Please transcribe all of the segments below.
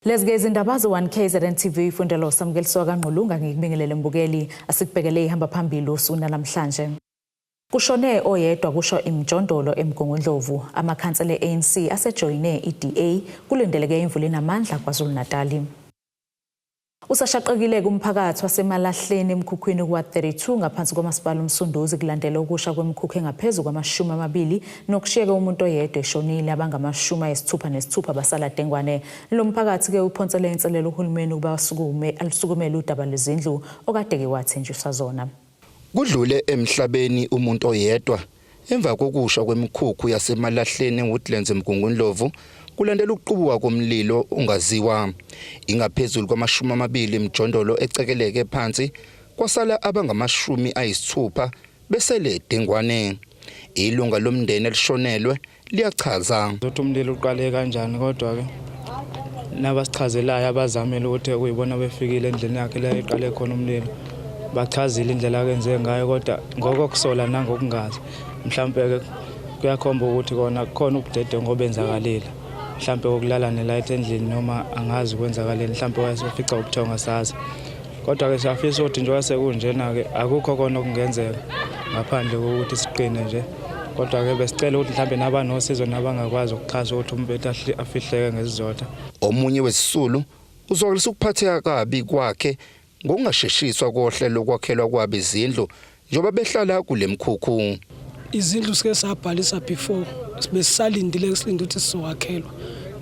Lesgezi indaba zo-1 KZN TV ifundelo samukeliso kaNgqulunga ngikubingelele mbukeli asikubhekele ihamba phambili usuku namhlanje. Kushone oyedwa kusho imjondolo eMgungundlovu amakhansela ANC asejoyine iDA kulindeleke imvula enamandla KwaZulu-Natal. Usashaqekile kumphakathi wasemalahleni emkhukhwini kwa32 ngaphansi komasipala uMsunduzi kulandela ukusha kwemikhukhu engaphezulu kwama-20 nokushiyeka umuntu oyedwa eshonile abangama-66 basala Dengwane. Lo mphakathi ke uphonsele inselelo uhulumeni ukuba asukumele udaba lezindlu okade wathenjiswa zona. Kudlule emhlabeni umuntu oyedwa emva kokusha kwemikhukhu yasemalahleni eWoodlands eMgungundlovu kulandela ukuqubuka komlilo ungaziwa ingaphezulu kwama-20 imjondolo ecekeleke phansi kwasala abangama-60 besele Dengwane. Ilunga lomndeni elishonelwe liyachaza ukuthi umlilo uqale kanjani kodwa ke nabasichazelayo abazamile ukuthi kuyibona befikile endlini yakhe la iqale khona umlilo bachazile indlela akenze ngayo kodwa ngokusola nangokungazi mhlambe ke kuyakhomba ukuthi khona ubudede ngobenzakalile mhlambe okulala nelight endlini noma angazi kwenzakaleni mhlambe wayefica ubuthonga sazi kodwa ke siyafisa ukuthi njengoba sekunjena ke akukho khona okungenzeka ngaphandle kokuthi siqine nje kodwa ke besicela ukuthi mhlambe nabanosizo nabangakwazi ukuchaza ukuthi umbethu afihleke ngesizotha. Omunye wesisulu uzwakalisa ukuphatheka kabi kwakhe ngokungasheshiswa kohlelo lokwakhelwa kwabo izindlu njengoba behlala kule mkhukhu. Izindlu sike sabhalisa before besisalindile silinde ukuthi sizowakhelwa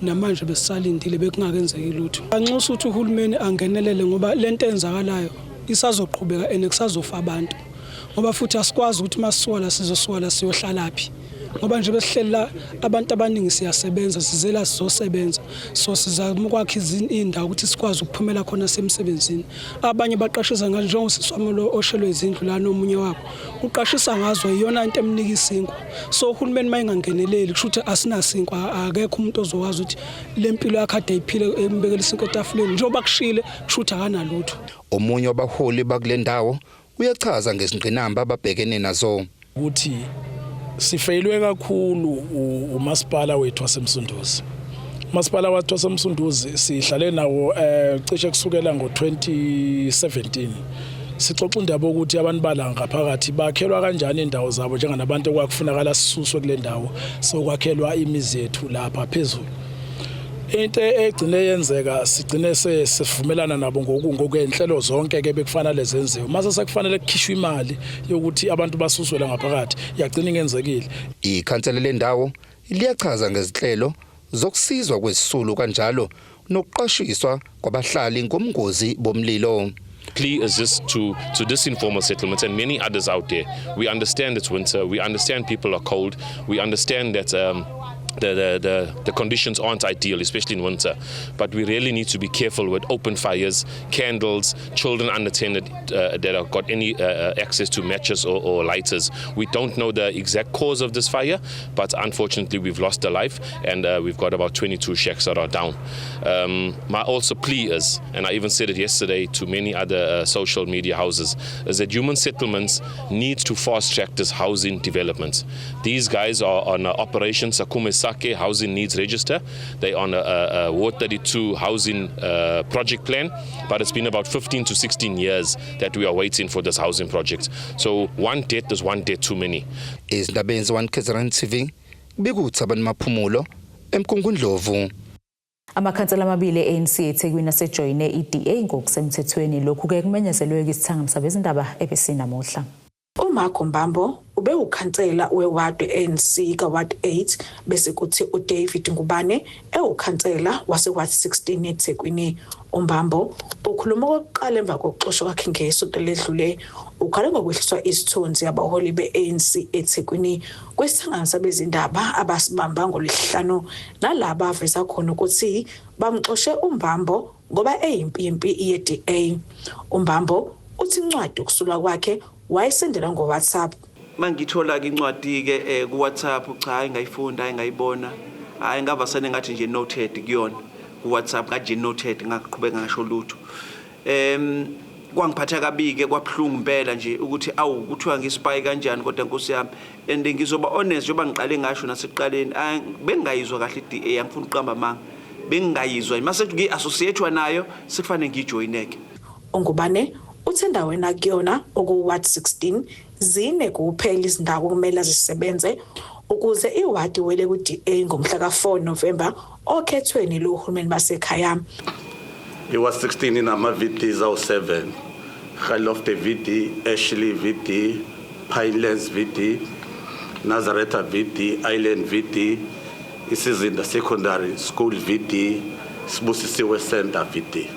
namanje besisalindile bekungakenzeki lutho. Anxusa ukuthi uhulumeni angenelele ngoba lento enzakalayo isazoqhubeka kusazofika abantu ngoba futhi asikwazi ukuthi masisuka sizosuka siyohlalaphi ngoba nje besihlela abantu abaningi siyasebenza sizela sizosebenza so sizama ukwakha izindawo ukuthi sikwazi ukuphumela khona semsebenzini. Abanye baqashisa ngazo njengosiswami lo oshelwe izindlu la nomunye wabo uqashisa ngazo iyona into emnika isinkwa so uhulumeni mayingangeneleli kusho ukuthi asinasinkwa akekho umuntu ozokwazi ukuthi lempilo yakhe ade iphile embekela isinkwa etafuleni njengoba kushile kusho ukuthi akanalutho. Omunye wabaholi bakule ndawo uyachaza ngezingqinamba ababhekene nazo ukuthi sifeyilwe kakhulu umasipala wethu waseMsunduzi. Umasipala wethu waseMsunduzi sihlale nawo cishe kusukela ngo2017. Sixoxa indaba ukuthi abantu bala ngaphakathi bakhelwa kanjani indawo zabo njenganabantu okwakufunakala sisuswe kule ndawo sokwakhelwa imizi yethu lapha phezulu. Into egcine yenzeka sigcine sivumelana nabo ngokwenhlelo zonke ke bekufanele zenziwe mase sekufanele kukhishwe imali yokuthi abantu basuswe la ngaphakathi yagcina ingenzekile. Ikhansela lendawo liyachaza ngezinhlelo zokusizwa kwesisulu kanjalo nokuqashiswa kwabahlali ngomngozi bomlilo. Plea is just to this informal settlements and many others out there. We understand it's winter, we understand people are cold, we understand that the conditions aren't ideal, especially in winter. But we really need to be careful with open fires, candles, children unattended that have got any access to matches or lighters. We don't know the exact cause of this fire, but unfortunately we've lost a life and we've got about 22 shacks that are down. My also plea is, and I even said it yesterday to many other social media houses, is that human settlements need to fast track this housing development. These guys are on Operation Sakume Sake Housing Needs Register. They're on a Ward 32 housing project plan, but it's been about 15 to 16 years that we are waiting for this housing project. So one death is one death too many. Izindabeni zo-1 KZN TV bekuthi abantu maphumulo eMgungundlovu. Amakhansela amabili ANC eThekwini asejoyine iDA ngokusemthethweni lokhu ke kumenyezelwe isithanga msabezindaba ebesinamuhla. uMarco Mbambo ube ukhansela weward ANC kaWard 8 bese kuthi uDavid Ngubane ewukhansela waseward 16 eThekwini. uMbambo ukhuluma okokuqala emva kokuxoshwa kwakhe ngesonto ledlule ukhala ngokwehliswa isithunzi abaholi beANC eThekwini kwesithanga sabezindaba abasibamba ngolesihlanu nalabo aveza khona ukuthi bamxoshe uMbambo ngoba eyimpimpi yeDA. uMbambo uthi incwadi ukusula kwakhe wayesendela ngoWhatsApp. Mangithola ke incwadi ke kuWhatsApp cha engayifunda engayibona engavasane ngathi nje noted kuyona kuWhatsApp ngathi noted ngaqhubeka ngasho lutho. Kwangiphatha kabi ke kwaphulungu impela nje ukuthi awu kuthiwa ngispy kanjani kodwa Nkosi yami and ngizoba honest njengoba ngiqale ngasho nasekuqaleni bengayizwa kahle iDA angifuni uqamba manga bengingayizwa mase ngi-associate nayo sekufanele ngijoyineke. uNgubane uthe endaweni akuyona okuward 16 zine kuphela izindawo kumele zisebenze ukuze iwadi wele ku-DA ngomhla ka4 November okhethweni lohulumeni basekhaya. Iward 16 inama-VDs awu7, Khalofte VD, Ashley VD, Pinelands VD, Nazareta VD, Island VD, Isizinda Secondary School VD, Sibusisiwe Center VD.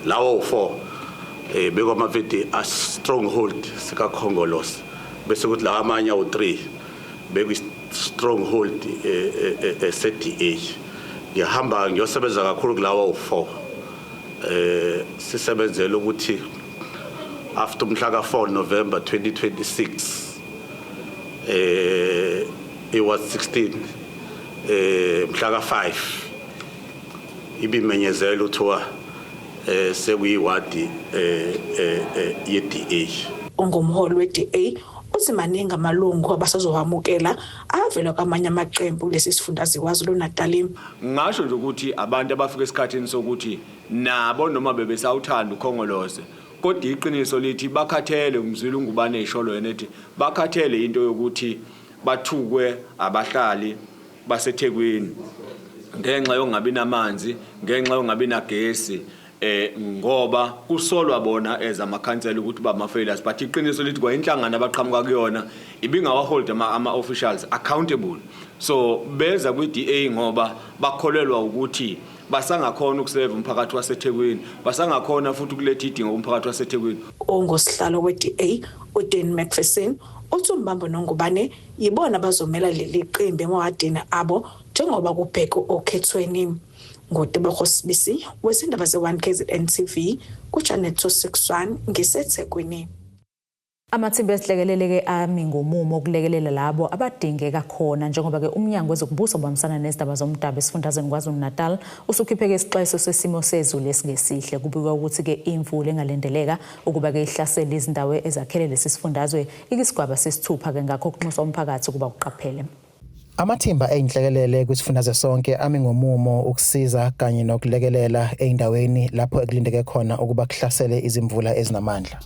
Lawo 4 bekoma VD a stronghold sika Khongolose bese kuthi la amanye awu3 beku stronghold CDA. Ngiyahamba ngiyosebenza kakhulu kulawo 4 sisebenzele ukuthi after umhla ka4 November 2026 it was 16 mhla ka5 ibimenyezela uthiwa sekuyiwadi ye-DA. Ungumholi we-DA uthi maningi amalungu abasazohamukela avela kwamanye amaqembu lesi sifundazwe KwaZulu-Natal. Ngasho nje ukuthi abantu abafika esikhathini sokuthi nabo noma bebesawuthanda uKhongolose kodwa iqiniso lithi bakhathele umzwili uNgubane isholo yena ethi bakhathele into yokuthi bathukwe abahlali baseThekwini ngenxa yokungabi namanzi, ngenxa yokungabi nagesi, ngoba kusolwa bona ezamakhansela ukuthi bama-failures, but iqiniso lithi kwayinhlangano abaqhamuka kuyona ibingawahold ama-officials accountable. So beza kwi-DA ngoba bakholelwa ukuthi basangakhona ukuseva umphakathi waseThekwini, basangakhona futhi ukuletha idingo kumphakathi waseThekwini. Ongosihlalo we-DA uDan McPherson uthi uMbambo noNgubane yibona abazomela leli qembu emawadini abo njengoba kubhekwa okhethweni. Ngoteboko Sibisi wezindaba ze1 KZN TV kuChannel 261 ngiseThekwini. Amathimba esilekeleleke ami ngomumo okulekelela labo abadingeka khona njengoba ke umnyango wezokubusa obambisana nezindaba zomdabu esifundazweni KwaZulu-Natal usukhipheke isixwayiso sesimo sezulu esingesihle kubikwa ukuthi ke imvula engalendeleka ukuba ke ihlasela izindawo ezakhele lesi sifundazwe ikisigwaba sesithupha ke ngakho kunxuswa umphakathi kuba uqaphele. Amathimba eyinhlekelele kwisifundazwe sonke ami ngomumo ukusiza kanye nokulekelela eindaweni lapho ekulindeke khona ukuba kuhlasele izimvula ezinamandla.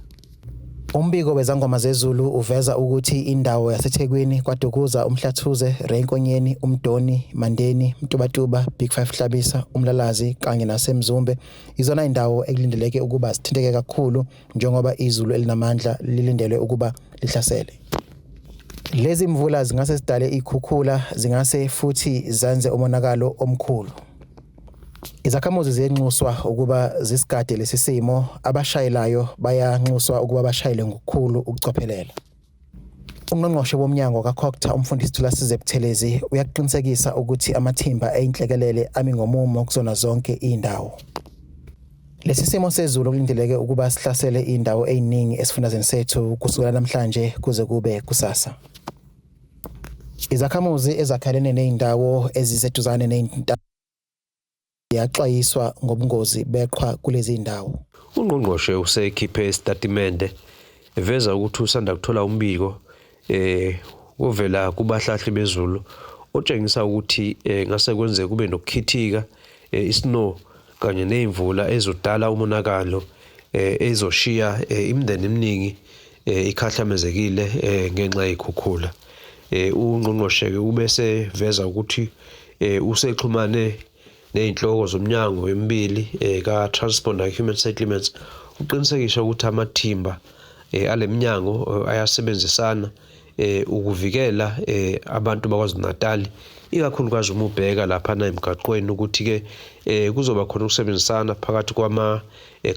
Umbiko wezangoma zezulu uveza ukuthi indawo yaseThekwini kwaDukuza, uMhlathuze, Reinkonyeni, uMdoni, Mandeni, Mtubatuba, Big 5 Hlabisa, uMlalazi kanye naseMzumbe izona indawo ekulindeleke ukuba sithinteke kakhulu njengoba izulu elinamandla lilindelwe ukuba lihlasele. Lezi mvula zingase sidale ikhukhula, zingase futhi zenze umonakalo omkhulu. Izakhamuzi ziyenxuswa ukuba zisigade lesi simo, abashayelayo bayanxuswa ukuba bashayele ngokukhulu ukucophelela. Ungqongqoshe womnyango kaKhokta umfundisi Thulasizwe Buthelezi uyaqinisekisa ukuthi amathimba eyinhlekelele ami ngomumo kuzona zonke indawo. Lesi simo sezulu okulindeleke ukuba sihlasele indawo eziningi esifundazweni sethu kusukela namhlanje kuze kube kusasa. Izakhamuzi ezakhalene nezindawo eziseduzane nezindawo yaxwayiswa ngobungozi beqhwa kulezi indawo. Ungqongqoshe usekhiphe isitatimende eveza ukuthi usanda kuthola umbiko ovela kubahlahli bezulu otshengisa ukuthi ngase kwenze kube nokukhithika isnow kanye nezimvula ezodala umonakalo ezoshiya imindeni eminingi ikhahlamezekile ngenxa yekhukhula. Ungqongqoshe ubese veza ukuthi usexhumane neyinhloko zomnyango emibili ka Transport and Human Settlements uqinisekisha ukuthi amathimba alemnyango ayasebenzisana ukuvikela abantu bakwaZulu-Natal ikakhulukazi uma ubheka lapha na emgaqweni ukuthi ke kuzoba khona ukusebenzisana phakathi kwama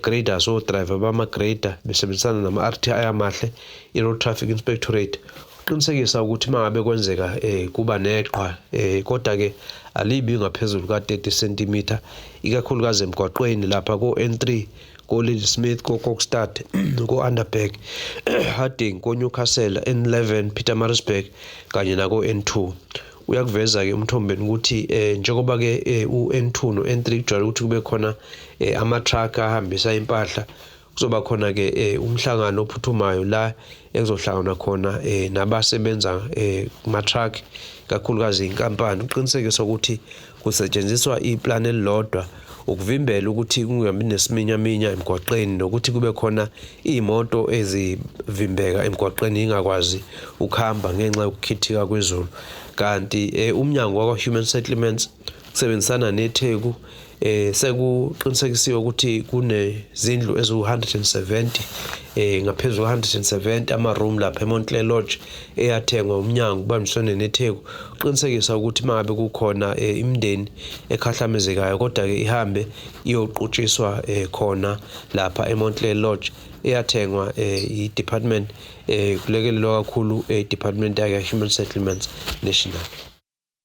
graders o driver bama grader besebenzisana nama RTI amahle i-Road Traffic Inspectorate uqinisekisa ukuthi mangabe kwenzeka kuba neqhwa kodwa ke alibi ngaphezulu ka 30 cm ikakhulukazi emgaqweni lapha ko N3 ko Ladysmith ko Kokstad ko Underberg Harding ko Newcastle N11 Pietermaritzburg kanye nako N2. Uyakuveza ke umthombeni ukuthi njengoba ke uN2 no N3 kujwayele ukuthi kube khona ama truck ahambisa impahla kuzoba khona ke umhlangano ophuthumayo la ekuzohlangana khona nabasebenza kuma truck kakhulukazi inkampani uqinisekisa ukuthi kusetshenziswa iplan elilodwa ukuvimbela ukuthi kungabi nesiminyaminya emgwaqeni nokuthi kube khona imoto ezivimbeka emgwaqeni ingakwazi ukuhamba ngenxa yokukhithika kwezulu. Kanti umnyango wakwa Human Settlements kusebenzisana neTheku sekuqinisekisiwe ukuthi kunezindlu ezu170 ngaphezulu 170 ama-room lapha eMontclair Lodge eyathengwa umnyango ubambisene neTheku uqinisekisa ukuthi mangabe kukhona imindeni ekhahlamezekayo kodwa ke ihambe iyoqutshiswa khona lapha eMontclair Lodge eyathengwa i-department kulekelelwa kakhulu i-department ya Human Settlements National.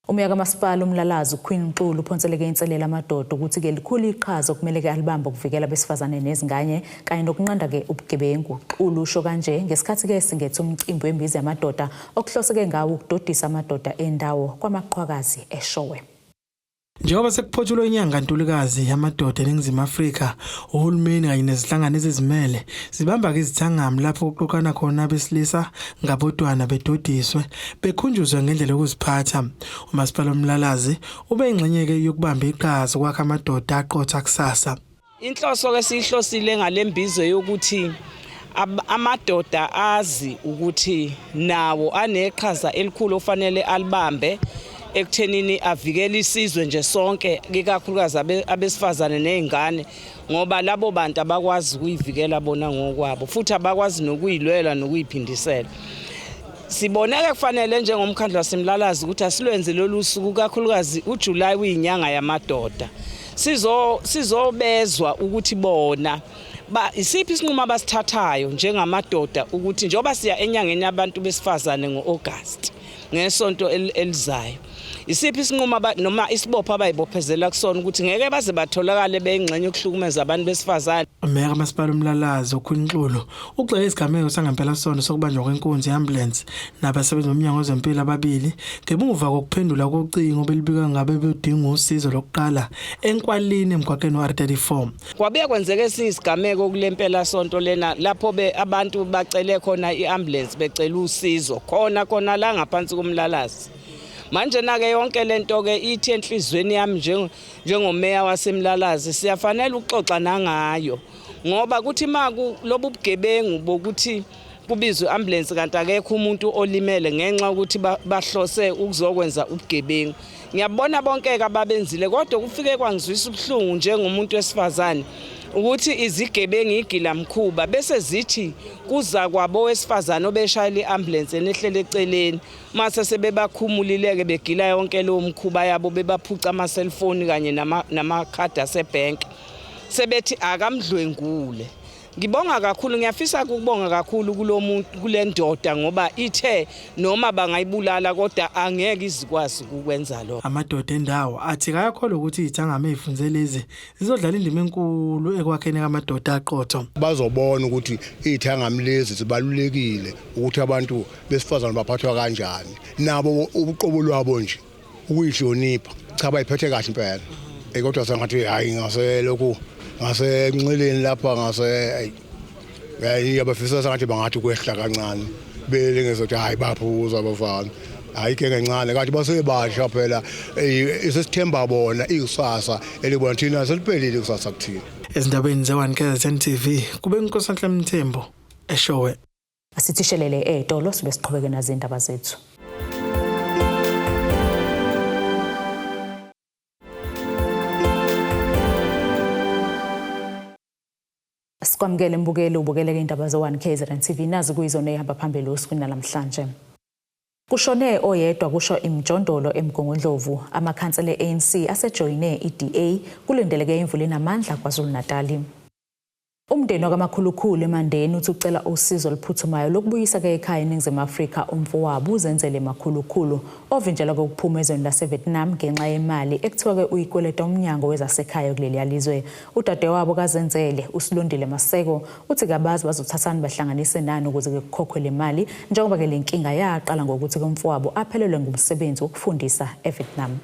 Umyaka masipala umlalazi uQueen Mxulu uphonseleke inselela amadoda ukuthi ke likhulu iqhaza okumele ke alibambe ukuvikela besifazane nezingane kanye nokunqanda ke ubugebengu. Uxulu usho kanje ngesikhathi ke singethe umcimbi wembizi yamadoda okuhloseke ngawo ukudodisa amadoda endawo kwamaqhwakazi eShowe. Njengoba sekuphothulwe inyanga Ntulikazi yamadoda eNingizimu Afrika, uhulumeni kanye nezihlangano ezizimele zibamba ke izithangami lapho kuxoxana khona abesilisa ngabodwana bedodiswe bekhunjuzwe ngendlela yokuziphatha. Umasipala umlalazi ube ingxenye ke yokubamba iqhaza kwakha amadoda aqotha kusasa. Inhloso ke sihlosile ngalembizo yokuthi amadoda azi ukuthi nawo aneqhaza elikhulu ofanele alibambe ekuthenini avikele isizwe nje sonke ikakhulukazi abesifazane nezingane ngoba labo bantu abakwazi ukuyivikela bona ngokwabo futhi abakwazi nokuyilwela nokuyiphindisela. Siboneke kufanele njengomkhandlu wasemlalazi ukuthi asilwenze lolu suku kakhulukazi uJuly uyinyanga yamadoda. Sizobezwa ukuthi bona isiphi isinqumo abasithathayo njengamadoda ukuthi njengoba siya enyangeni yabantu besifazane ngoAugust ngesonto elizayo. Isiphi isinqumo noma isibopho abayibophezela kusona ukuthi ngeke baze batholakale bengxenye yokuhlukumeza abantu besifazane. Umyaka masipala umlalazi uQueen Mxulu ugxeke isigameko sangempela sonto sokubanjwa kwenkunzi yeambulance nabasebenzi bomnyango wezempilo ababili ngemuva kokuphendula kocingo belibika ngabe bedinga usizo lokuqala eNkwalini emgwaqeni wa-R34. Kwabuye kwenzeke isigameko kulempela sonto lena lapho abantu bacele khona iambulance becela usizo khona la ngaphansi komlalazi. Manje na ke yonke lento ke ithi enhlizweni yami njengomeya wasemlalazi siyafanele ukuxoxa nangayo ngoba kuthi maku lobu bugebengu bokuthi kubizwe ambulance kanti akekho umuntu olimele ngenxa ukuthi bahlose ukuzokwenza ubugebengu. Ngiyabona bonke ke ababenzile kodwa kufike kwangizwisa ubuhlungu njengomuntu wesifazane ukuthi izigebengu igilamkhuba bese zithi kuza kwabo wesifazane obeshayela iambulance enehlele eceleni mase sebebakhumulileke begila yonke lo mkhuba yabo bebaphuca ama cellphone kanye namakhadi asebank sebethi akamdlwengule. Ngibonga kakhulu ngiyafisa ukubonga kakhulu kulomuntu kulendoda ngoba ithe noma bangayibulala kodwa angeke izikwazi ukwenza lokho. Amadoda endawo athi kayakholwa ukuthi izithangami ezifunze lezi zizodlala indima enkulu ekwakheni amadoda aqotho. Bazobona ukuthi izithangami lezi zibalulekile ukuthi abantu besifazana baphathwa kanjani nabo ubuqobo lwabo nje ukuyihlonipha cha bayiphethe kahle impela. Kodwa sengathi hayi ngase lokhu ngasenxeleni lapha ngase yabafisa sengathi bangathi kwehla kancane belengezothi hayi baphuza abafana hayi ke kancane kanti basebasha phela isithemba bona ikusasa elibona thina seliphelile ikusasa kuthina. Ezindabeni ze1 KZN TV kube uNkosazana Mthembu eShowe. Asithishelele etolo sibe siqhubeke nazindaba zethu. Sikwamukele mbukeli ubukele indaba ze1 KZN TV nazi kuyizona ehamba phambili osukwini namhlanje. Kushone oyedwa kusho imjondolo eMgongondlovu amakhansela ANC asejoyine iDA kulindeleke imvula enamandla kwaZulu-Natal. Umndeni wakamakhulukhulu eMandeni uthi ucela usizo oluphuthumayo lokubuyisa ke ekhaya eNingizimu Afrika umfowabo uZenzele Makhulukhulu ovinjelwa ukuphuma ezweni laseVietnam ngenxa yemali ekuthiwa ke uyikweleta umnyango wezasekhaya kuleli yalizwe. Udadewabo kaZenzele uSilondile Maseko uthi kabazi bazothathana bahlanganise nani ukuze kukhokhwe le mali njengoba ke lenkinga yaqala ngokuthi umfowabo aphelelwe ngumsebenzi wokufundisa eVietnam.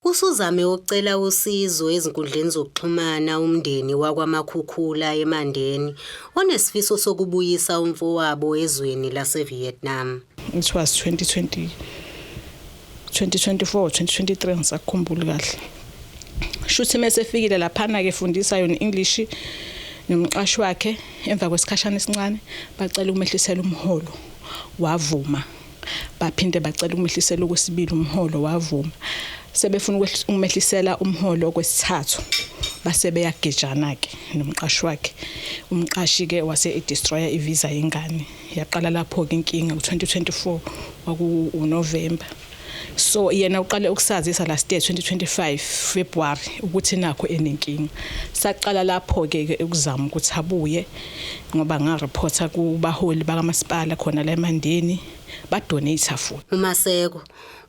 Usuzame ukucela usizo ezinkundleni zokuxhumana umndeni wakwaMakhukhula eMandeni onesifiso sokubuyisa umfowabo ezweni laseVietnam. It was 2020 2024 2023 ngisakhumbula kahle. Shuthi mase fikile laphana ke fundisa yona English nomqashi wakhe emva kwesikhashana esincane bacela ukumehlisela umholo wavuma. Baphinde bacela ukumehlisela okwesibili umholo wavuma. Sebefuna ukumehlisela umholo okwesithathu base beyagejana ke nomqashi wakhe. Umqashi ke wase destroyer ivisa yengane. Yaqala lapho ke inkinga u2024 kwaku uNovember. So yena uqale ukusazisa last year 2025 February ukuthi nakho enenkinga. Saqala lapho ke ukuzama ukuthi abuye ngoba ngareporta kubaholi bakamasipala khona la eMandeni badonate futhi. uMaseko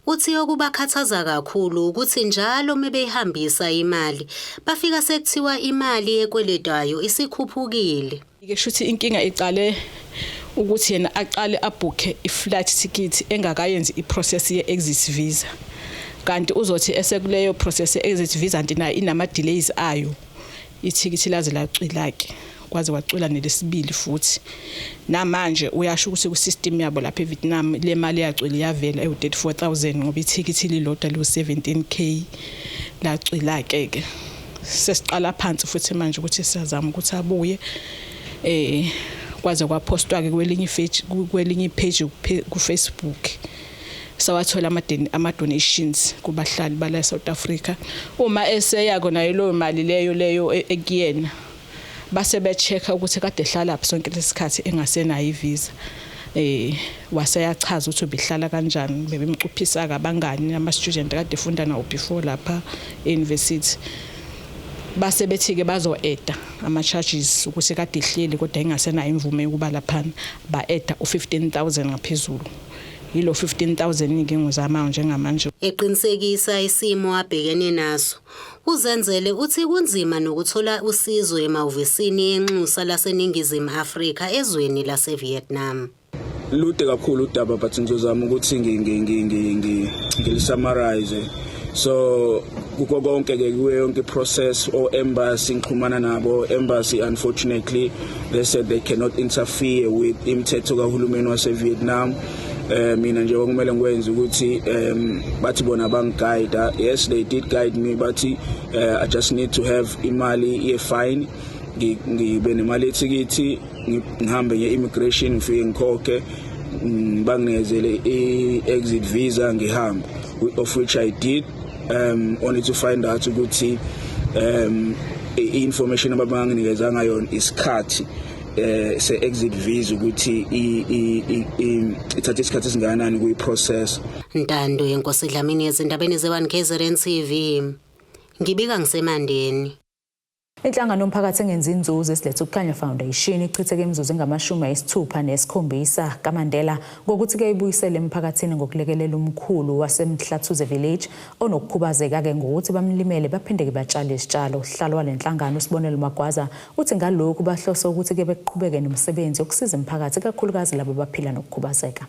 uthi okubakhathaza kakhulu ukuthi njalo mebehambisa imali bafika sekuthiwa imali ekweledwayo isikhuphukile. Ke shuthi inkinga iqale ukuthi yena aqale abhukhe iflight ticket engakayenzi iprocess ye-exit visa. Kanti uzothi esekuleyo process ye-exit visa antina inama delays ayo. Ithikithi laze lacwilake kwaze wacwila nelesibili futhi. Namanje uyasho ukuthi ku system yabo lapha eVietnam le mali yacwila yavela e34,000 ngoba ithikithi lilodwa lu17k lacwilake ke. Sesiqala phansi futhi manje ukuthi siyazama ukuthi abuye kwaze kwapostwa ke kwelinye page ku Facebook. Sawathola ama donations kubahlali bala South Africa. Uma eseya kona yilo mali leyo ekuyena base bechecka ukuthi kade ehlala lapho sonke lesikhathi engasenayo ivisa. Waseyachaza ukuthi ubihlala kanjani bebemcuphisa kabangani ama student kade efunda nawo before lapha e-university. Base bethi ke bazo-eda ama charges ukuthi kade ihleli kodwa engasenayo imvume yokuba lapha ba-eda u15,000 ngaphezulu. Yilo 15,000 ke ngizama njengamanje. Eqinisekisa isimo abhekene naso. Uzenzele uthi kunzima nokuthola usizo emahhovisini enxusa laseNingizimu Afrika ezweni laseVietnam. Lude kakhulu udaba but ngizozama ukuthi ngisummarize. So kuko konke ke kuwe yonke process o embassy ngikhumana nabo. Embassy unfortunately they said they cannot interfere with imithetho kahulumeni waseVietnam. Mina nje okumele ngikwenze ukuthi bathi bona bangiguide. Yes, they did guide me but I just need to have imali ye fine. Ngibe nemali ethikithi ngihambe nge-immigration ngifike ngikhokhe banginezele i-exit visa ngihambe, of which I did, only to find out ukuthi i-information ababanginikeza ngayo isikhathi se-exit visa ukuthi ithatha isikhathi esingakanani kuyi-process. Ntando yenkosi Dlamini ezindabeni ze-1 KZN TV. Ngibika ngisemandeni. Inhlangano yomphakathi engenzi inzuzo esilethe ukukhanya foundation ichitheke imizuzu engama-67 kaMandela ngokuthi ke ibuyisele emphakathini ngokulekelela umkhulu waseMhlathuze village onokukhubazeka ke ngokuthi bamlimele baphinde ke batshale isitshalo. Uhlalo walenhlangano Sibonelo Magwaza uthi ngalokhu bahlose ukuthi ke beqhubeke nomsebenzi yokusiza umphakathi kakhulukazi labo baphila nokukhubazeka.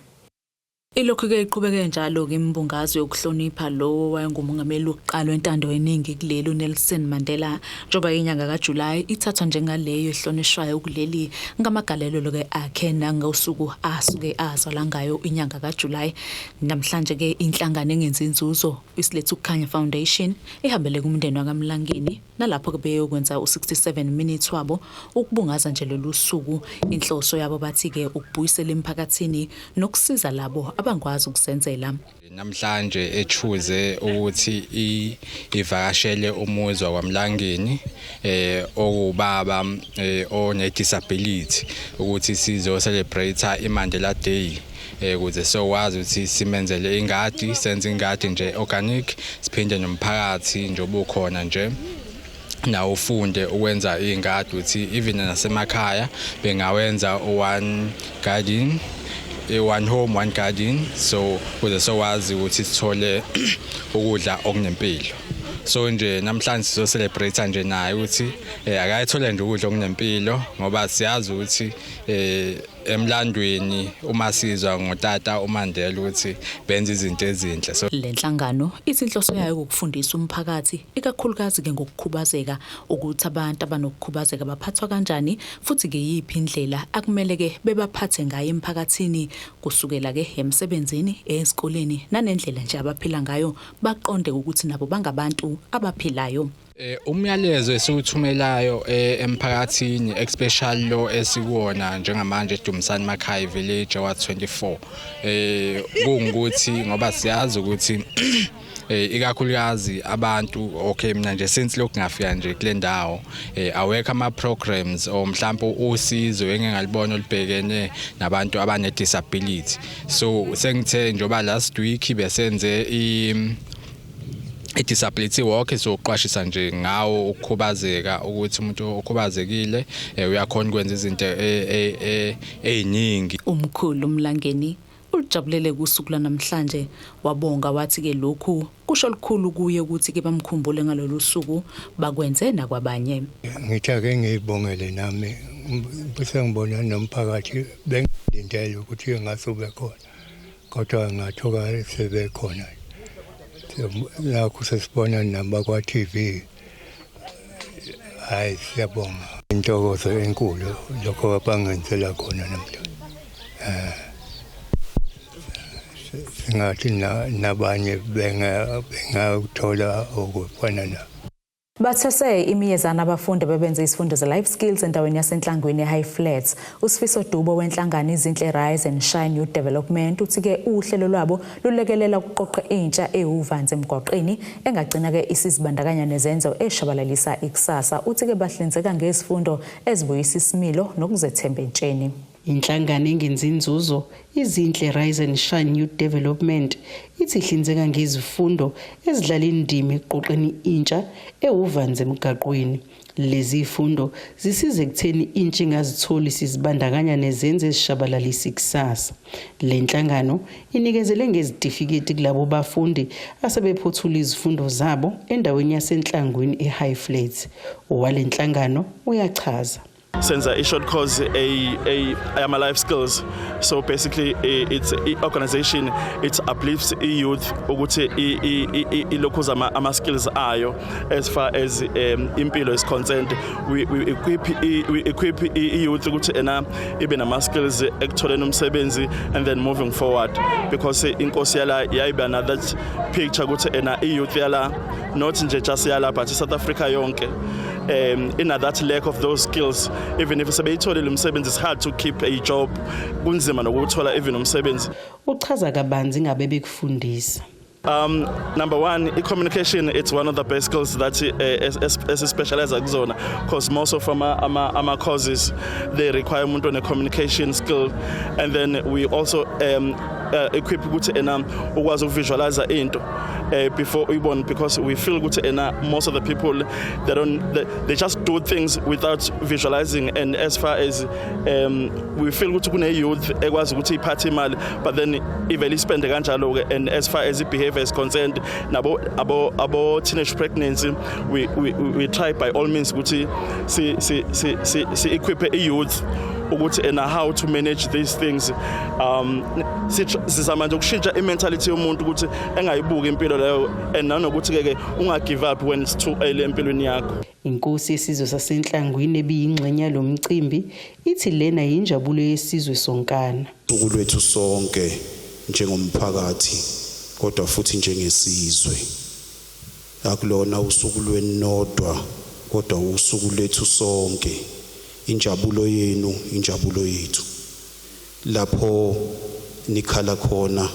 Ilokhu ke iqhubeke njalo ke imbungazo yokuhlonipha lo wayengumongameli wokuqala wentando yeningi kulelo Nelson Mandela njoba inyanga kaJuly ithathwa njengaleyo ehlonishwayo kuleli ngamagalelo ke akhe nangosuku asuke azala ngayo inyanga kaJuly. Namhlanje ke inhlangano engenzi inzuzo isilethe ukukhanya foundation ihambele kumndeni wakaMlangeni nalapho ke beyokwenza u67 minutes wabo ukubungaza nje lolu suku. Inhloso yabo bathi ke ukubuyisela emphakathini nokusiza labo abangwazi ukusenzela. Namhlanje echuze ukuthi ivakashele umuzwa kwaMlangeni okubaba one disability ukuthi sizo celebrate iMandela Day ukuze sowazi ukuthi simenzele ingadi, senze ingadi nje organic, siphinde nomphakathi nje obukhona nje na ufunde ukwenza ingadi ukuthi even nasemakhaya bengawenza one garden, one home one garden, so ukuze sowazi ukuthi sithole ukudla okunempilo. So nje namhlanje sizo celebrate nje naye ukuthi akayithole nje ukudla okunempilo ngoba siyazi ukuthi emlandweni uma sizwa ngotata uMandela ukuthi benza izinto ezinhle. So le nhlangano izinhloso yayo ukufundisa umphakathi ikakhulukazi ke ngokukhubazeka ukuthi abantu abanokukhubazeka baphathwa kanjani futhi ke yipi indlela akumele ke bebaphathe ngayo emphakathini kusukela ke emsebenzini ezikoleni nanendlela nje abaphila ngayo baqonde ukuthi nabo bangabantu abaphilayo. Umyalezo esiwuthumelayo emphakathini especially lo esikuona njengamanje eDumisani Makhaya Village wa 24 kungukuthi ngoba siyazi ukuthi ikakhulukazi abantu okay mina nje since lokungafika nje kule ndawo awekho ama programs o mhlawumbe usizo engingalibona olibhekene nabantu abane disability. So sengithe njoba last week besenze disability walk soqwashisa nje ngawo ukukhubazeka ukuthi umuntu okhubazekile uyakhona ukwenza izinto eziningi. Umkhulu Mlangeni ujabulele kusuku namhlanje wabonga wathi ke lokhu kusho likhulu kuye ukuthi ke bamkhumbule ngalolu suku bakwenze nakwabanye. Ngithi ake ngibongele nami bese ngibona nomphakathi bengilindele ukuthi ngasube khona kodwa ngathoka sebekhona. La kusesibona namba kwa TV hayi siyabonga intokozo enkulu lokho abangenzela khona namhlanje singathi nabanye bengakuthola okufana na. Bathese imiyezana abafundi bebenza isifundo ze-life skills endaweni yasenhlangwini e-High Flats. Usifiso Dubo wenhlangano izinhle Rise and Shine Youth Development uthi ke uhlelo lwabo lulekelela ukuqoqa intsha ehuvanze emgwaqeni engagcina ke isizibandakanya nezenzo eshabalalisa ikusasa. Uthi ke bahlinzeka ngezifundo ezibuyisa isimilo nokuzethemba entsheni. Inhlangano engenza inzuzo izinhle Rise and Shine Youth Development ithi ihlinzeka ngezifundo ezidlala indima eqoqeni intsha ehuvanze emgaqweni. Lezi zifundo zisize ekutheni intsha ingazitholi sizibandakanya nezenzo ezishabalalisa ikusasa. Le nhlangano inikezele ngezitifiketi kulabo bafundi asebephothula izifundo zabo endaweni yasenhlangwini eHigh Flats. Owale nhlangano uyachaza. Senza i-short course ama life skills. So basically it's an organization, it uplifts youth ukuthi ilokhuza ama skills ayo as far as impilo is concerned. We equip youth ukuthi ibe nama skills ekutholeni umsebenzi and then moving forward, because inkosi yala yayiba another picture ukuthi youth yala not nje just yala but South Africa yonke in that lack of those skills. Even if sebeyitholile umsebenzi, it's hard to keep a job, kunzima nokuthola even umsebenzi. Uchaza kabanzi ngabe bekufundisa. Number one, communication, it's one of the best skills that as a specializer kuzona, because most of our courses they require umuntu on a communication skill, and then we also equip ukuthi ukwazi ukuvisualize into before we born, because we feel ukuthi most of the people they just do things without visualizing. And as far as we feel ukuthi kune youth ekwazi ukuthi iphathe imali but then ivele spend kanjalo ke, and as far as the behavior is concerned abo teenage pregnancy we try by all means ukuthi si equip a youth ukuthi how to manage these things. Sizamanje ukushintsha imentality yomuntu ukuthi engayibuki impilo leyo and nanokuthi ke ungagive up when it's too early empilweni yakho. Inkosi yesizwe sasenhlangwini ebiyingxenye lomcimbi ithi lena injabulo yesizwe sonkana. Ukulwethu sonke njengomphakathi kodwa futhi njengesizwe. Akulona usuku lwenodwa kodwa usuku lethu sonke. Injabulo yenu, injabulo yethu. Lapho nikhala khona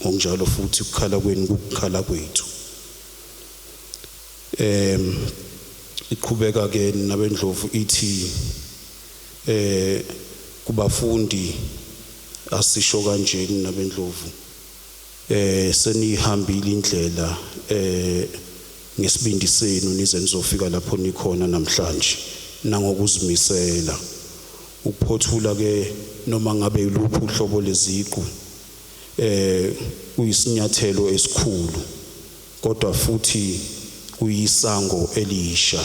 ngokunjalo futhi ukukhala kwenu kukhala kwethu. Iqhubeka ke nabendlovu ithi kubafundi asisho kanje nabendlovu senihambile indlela ngesibindi senu nize nizofika lapho nikhona namhlanje nangokuzimisela ukuphothula ke noma ngabe yiluphi uhlobo leziqu kuyisinyathelo esikhulu kodwa futhi kuyisango elisha.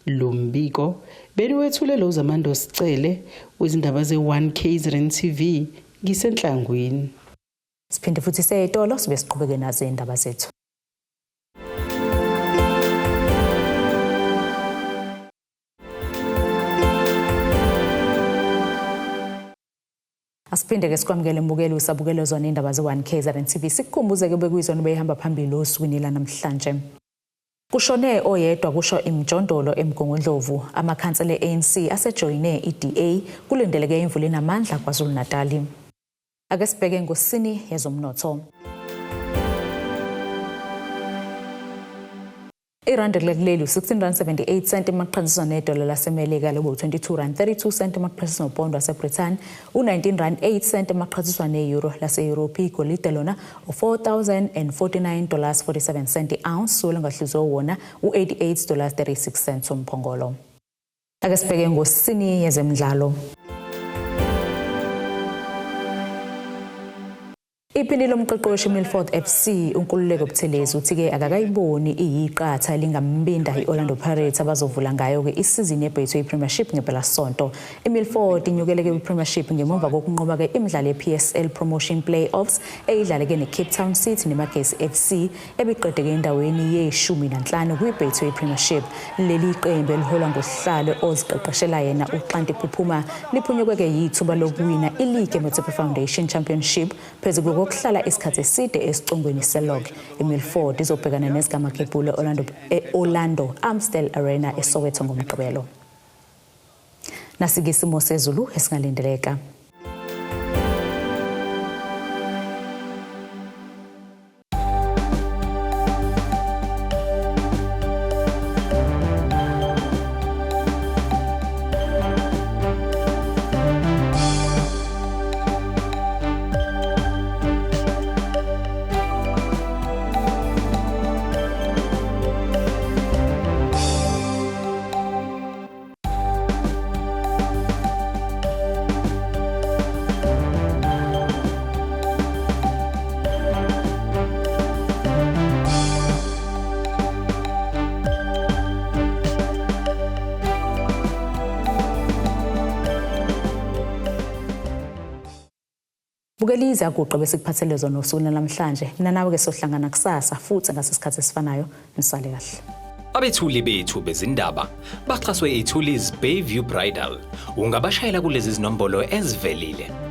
Lo mbiko Beniwethule lo Zamando Sicele wezindaba ze1 KZN TV ngisenhlangwini. Siphinde futhi seyitolo sibe siqhubeke nazo indaba zethu. Asiphinde ke sikwamukele mbukeli usabukelo zona indaba ze1 KZN TV. Sikukhumbuze ke bekuyizona behamba phambili osukwini la namhlanje. Kushone oyedwa kusho imjondolo eMgongondlovu amakhansela ANC asejoyine iDA kulindeleke imvula enamandla kwaZulu Natal. Ake sibheke ngosini yezomnotho. Irandi kuleli 16.78 cent emaqhathaniswa nedola laseMelika lobo 22.32 cent emaqhathaniswa nopondo waseBritain, u19.8 cent emaqhathaniswa neeuro lase-Europe, igolide lona $4,049.47 cent ounce, solo ngahliziyo wona u$88.36 cents umphongolo. Ake sibheke ngosini yezemidlalo. Iphindile umqeqeshi Milford FC uNkululeko Buthelezi uthi ke akakayiboni iyiqatha lingambinda iOrlando Pirates abazovula ngayo ke isizini yeBetway Premiership ngempela sonto. iMilford inyukeleke kwiPremiership ngemuva kokunqoba ke imidlalo yePSL Promotion Playoffs eyidlaleke neCape Town City neMagesi FC ebiqedeke endaweni ye-15 kwiBetway Premiership. Leli qembu eliholwa ngohlalo oziqeqeshela yena uXanti Phuphuma liphunyuke ke yithuba lokuwina iLeague Motepe Foundation Championship phezu kokuhlala isikhathi eside esicongweni selog. iMilford izobhekana nezigamakhebhule Orlando Amstel Arena eSoweto ngomgqibelo. Nasike isimo sezulu esingalindeleka. Bukeliza akuqe bese kuphathele zona usuku namhlanje. Mina nawe ke sohlangana kusasa futhi ngasesikhathi esifanayo. Nisale kahle. Abethuli bethu bezindaba baxhaswe iTulis Bayview Bridal. Ungabashayela kulezi zinombolo ezivelile.